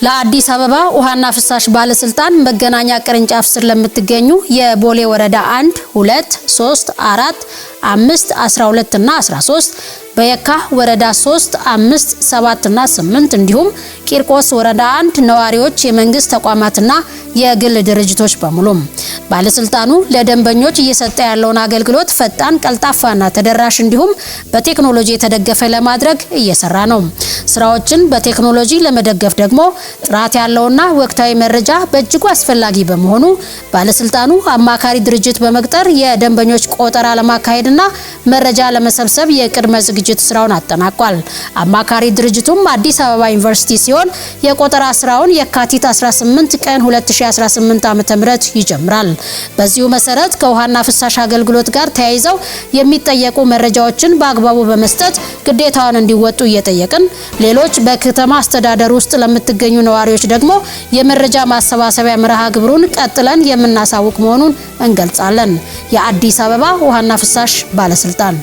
ለአዲስ አበባ ውሃና ፍሳሽ ባለስልጣን መገናኛ ቅርንጫፍ ስር ለምትገኙ የቦሌ ወረዳ 1 2 3 4 5 12 እና 13 በየካ ወረዳ 3 5 7 እና 8 እንዲሁም ቂርቆስ ወረዳ 1 ነዋሪዎች የመንግስት ተቋማትና የግል ድርጅቶች በሙሉ ባለስልጣኑ ለደንበኞች እየሰጠ ያለውን አገልግሎት ፈጣን፣ ቀልጣፋና ተደራሽ እንዲሁም በቴክኖሎጂ የተደገፈ ለማድረግ እየሰራ ነው። ስራዎችን በቴክኖሎጂ ለመደገፍ ደግሞ ጥራት ያለውና ወቅታዊ መረጃ በእጅጉ አስፈላጊ በመሆኑ ባለስልጣኑ አማካሪ ድርጅት በመቅጠር የደንበኞች ቆጠራ ለማካሄድና መረጃ ለመሰብሰብ የቅድመ ዝግጅት ስራውን አጠናቋል። አማካሪ ድርጅቱም አዲስ አበባ ዩኒቨርሲቲ ሲሆን የቆጠራ ስራውን የካቲት 18 ቀን 2018 ዓ.ም ይጀምራል። በዚሁ መሰረት ከውሃና ፍሳሽ አገልግሎት ጋር ተያይዘው የሚጠየቁ መረጃዎችን በአግባቡ በመስጠት ግዴታውን እንዲወጡ እየጠየቅን ሌሎች በከተማ አስተዳደር ውስጥ ለምትገኙ ነዋሪዎች ደግሞ የመረጃ ማሰባሰቢያ መርሃ ግብሩን ቀጥለን የምናሳውቅ መሆኑን እንገልጻለን። የአዲስ አበባ ውሃና ፍሳሽ ባለስልጣን